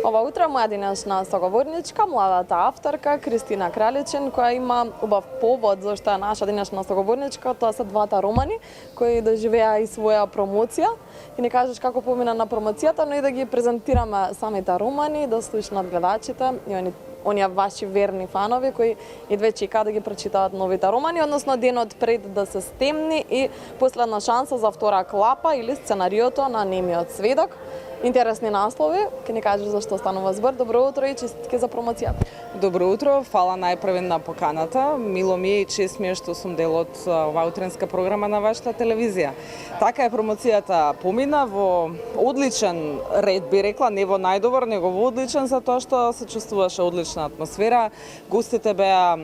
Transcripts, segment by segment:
Ова утро моја денешна соговорничка, младата авторка Кристина Краличен, која има убав повод зашто е наша денешна соговорничка, тоа се двата романи кои доживеа и своја промоција. И не кажеш како помина на промоцијата, но и да ги презентираме самите романи, да слушнат гледачите и оние ваши верни фанови кои едве чекаат да ги прочитаат новите романи, односно денот пред да се стемни и последна шанса за втора клапа или сценариото на Немиот сведок. Интересни наслови, ќе ни кажеш зашто станува збор. Добро утро и честитки за промоцијата. Добро утро, фала најпрвен на поканата. Мило ми е и чест ми е што сум дел од оваа утренска програма на вашата телевизија. Така е, промоцијата помина во одличен ред, би рекла, не во најдобар, него во одличен, затоа што се чувствуваше одлична атмосфера. Гостите беа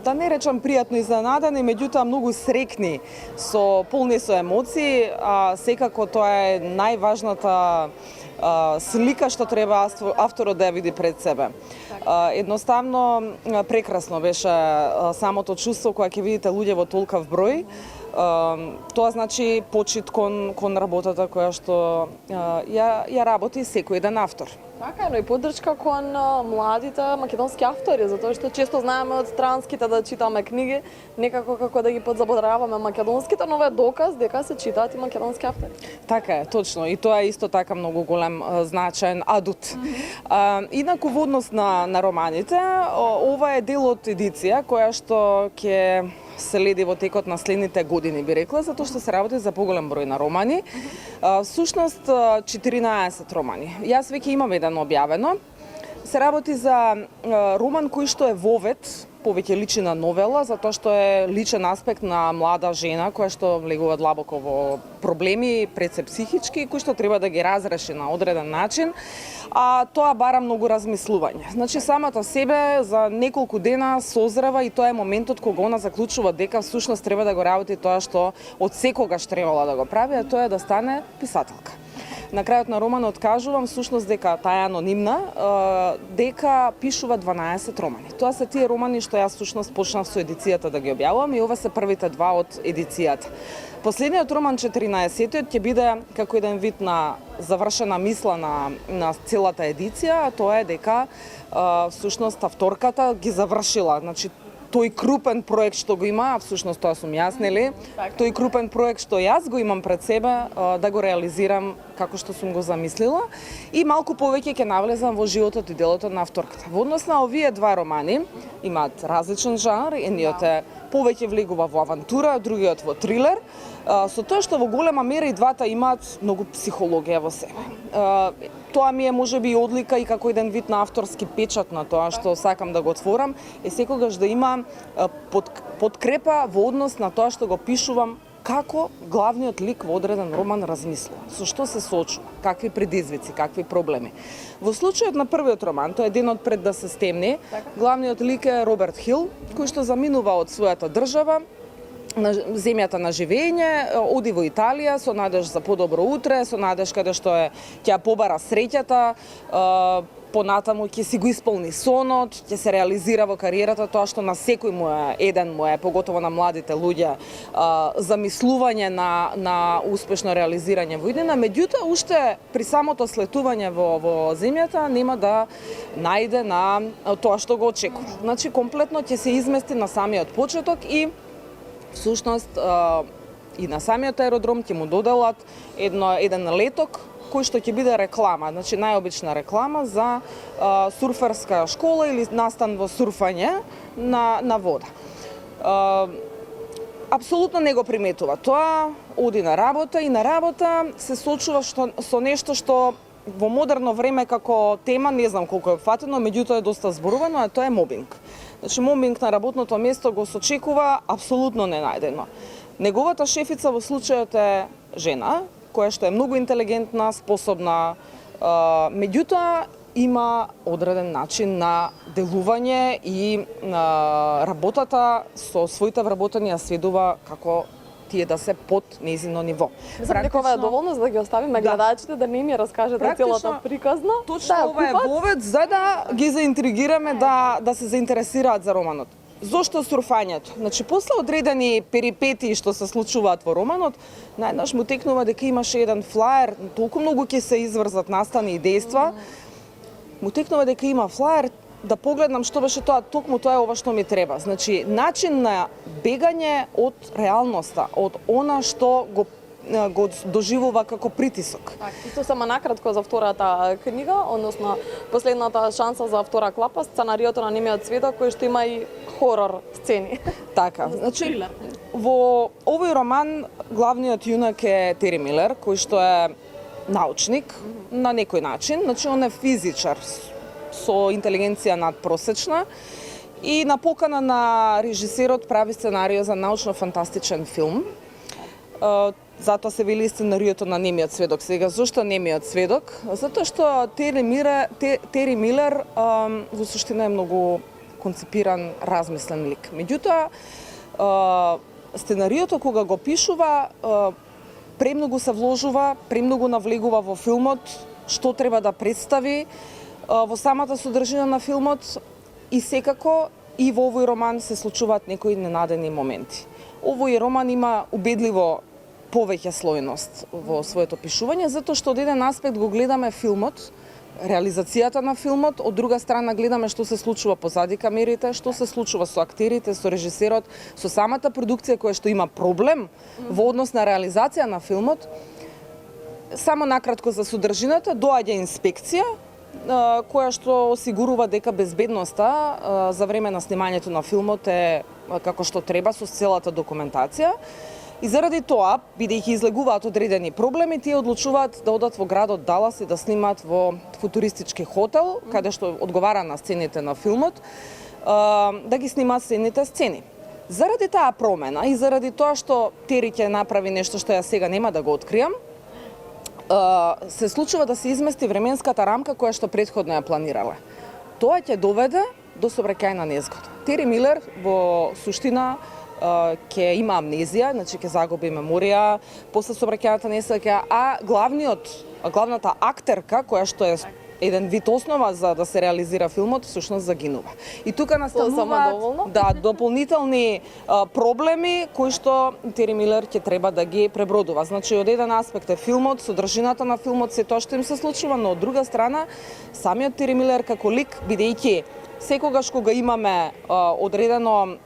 да не речам пријатно изненадани, меѓутоа многу срекни, полни со емоции, а секако тоа е најважната слика што треба авторот да ја види пред себе. Едноставно прекрасно беше самото чувство кога ќе видите луѓе во толкав број. Тоа значи почит кон работата која што ја работи секој еден автор. Така, но и поддршка кон младите македонски автори, затоа што често знаеме од странските да читаме книги, некако како да ги подзабораваме македонските, но е доказ дека се читаат и македонски автори. Така е, точно, и тоа е исто така многу голем значаен адут. Инаку во однос на романите, ова е дел од едиција која што ќе следи во текот на следните години, би рекла, затоа што се работи за поголем број на романи. Всушност 14 романи. Јас веќе имам еден објавено. Се работи за роман кој што е вовет, повеќе личи на новела, затоа што е личен аспект на млада жена која што влегува длабоко во проблеми, пред се психички, кои што треба да ги разреши на одреден начин, а тоа бара многу размислување. Значи, самата себе за неколку дена созрева и тоа е моментот кога она заклучува дека всушност треба да го работи тоа што од секогаш требала да го прави, а тоа е да стане писателка. На крајот на романот кажувам всушност дека таа е анонимна, дека пишува 12 романи. Тоа се тие романи што јас всушност почнав со едицијата да ги објавувам и ова се првите два од едицијата. Последниот роман, 14-тиот, ќе биде како еден вид на завршена мисла на целата едиција, а тоа е дека всушност авторката ги завршила, значи тој крупен проект што го има, а всушност тоа сум јас, нели? Тој крупен проект што јас го имам пред себе, да го реализирам како што сум го замислила и малку повеќе ќе навлезам во животот и делото на авторката. Во однос на овие два романи имаат различен жанр, едниот е повеќе влегува во авантура, другиот во трилер, со тоа што во голема мера и двата имаат многу психологија во себе. Тоа ми е можеби и одлика и како еден вид на авторски печат на тоа што сакам да го отворам, е секогаш да има подкрепа во однос на тоа што го пишувам, како главниот лик во одреден роман размислува, со што се соочува, какви предизвици, какви проблеми. Во случајот на првиот роман, тоа е денот пред да се стемни, главниот лик е Роберт Хил, кој што заминува од својата држава, на земјата на живење, оди во Италија со надеж за подобро утре, со надеж каде што ќе ја побара среќата, понатаму ќе си го исполни сонот, ќе се реализира во кариерата тоа што на секој му е, поготово на младите луѓе, замислување на успешно реализирање во иднина, меѓутоа уште при самото слетување во земјата нема да најде на тоа што го очекува. Значи комплетно ќе се измести на самиот почеток и всушност и на самиот аеродром ќе му доделат еден леток кој што ќе биде реклама, значи најобична реклама за сурферска школа или настан во сурфање на вода. Апсолутно не го приметува тоа, оди на работа и на работа се соочува со нешто што во модерно време како тема не знам колку е фатено, меѓутоа е доста зборувано, а тоа е мобинг. Значи, мобинг на работното место го сочекува апсолутно ненајдено. Неговата шефица во случајот е жена, која што е многу интелигентна, способна, меѓутоа има одреден начин на делување и работата со своите вработени ја сведува како тие да се под нејзино ниво. Мислам дека ова е доволно за да ги оставиме гледачите да не ми раскажете целата приказна. Точно ова е вовед за да ги заинтригираме да се заинтересираат за романот. Зошто сурфањето? Значи, после одредени перипетии што се случуваат во романот, најнаш му текнува дека имаше еден флаер, толку многу ќе се изврзат настани и дејства, му текнува дека има флаер, да погледнам што беше тоа, токму тоа е ова што ми треба. Значи, начин на бегање од реалноста, од она што го доживува како притисок. Исто само накратко за втората книга, односно последната шанса за втора клапа, сценариото на немиот сведок кој што има и хорор сцени. Така, значи во овој роман главниот јунак е Тери Милер, кој што е научник на некој начин, значи он е физичар со интелигенција надпросечна и на покана на режисерот прави сценарио за научно-фантастичен филм. Затоа се вели сценариото на немиот сведок. Сега, зошто немиот сведок? Затоа што Тери Милер во суштина е многу концепиран, размислен лик. Меѓутоа, сценариото кога го пишува, премногу се вложува, премногу навлегува во филмот, што треба да представи во самата содржина на филмот и секако и во овој роман се случуваат некои ненадени моменти. Овој роман има убедливо повеќе слојност во своето пишување, затоа што од еден аспект го гледаме филмот, реализацијата на филмот, од друга страна гледаме што се случува позади камерите, што се случува со актерите, со режисерот, со самата продукција која што има проблем во однос на реализација на филмот. Само накратко за содржината, доаѓа инспекција која што осигурува дека безбедноста за време на снимањето на филмот е како што треба со целата документација. И заради тоа, бидејќи излегуваат одредени проблеми, тие одлучуваат да одат во градот Далас и да снимаат во футуристички хотел, каде што одговара на сцените на филмот, да ги снимаат сцените сцени. Заради таа промена и заради тоа што Тери ќе направи нешто што ја сега нема да го откријам, се случува да се измести временската рамка која што претходно ја планирале. Тоа ќе доведе до сообраќајна незгода. Тери Милер во суштина ќе има амнезија, значи ќе загуби меморија после сообраќајната несреќа, а главната актерка која што е еден вид основа за да се реализира филмот, всушност загинува. И тука настануваат дополнителни проблеми кои што Тери Милер ќе треба да ги пребродува. Значи од еден аспект е филмот, содржината на филмот, се тоа што им се случува, но од друга страна самиот Тери Милер како лик, бидејќи секогаш кога имаме одредено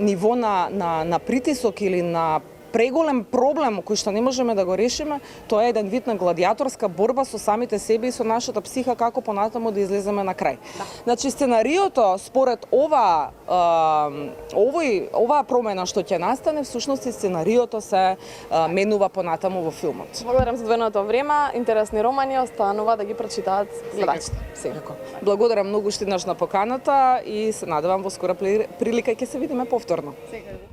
ниво на притисок или на преголем проблем кој што не можеме да го решиме, тоа е еден вид на гладиаторска борба со самите себе и со нашата психа како понатаму да излеземе на крај. Да. Значи сценариото според оваа промена што ќе настане, всушност и сценариото се менува понатаму во филмот. Благодарам за одвоеното време, интересни романи останува да ги прочитаат гледачите. Секако. Благодарам многу што на поканата и се надевам во скора прилика ќе се видиме повторно. Секако.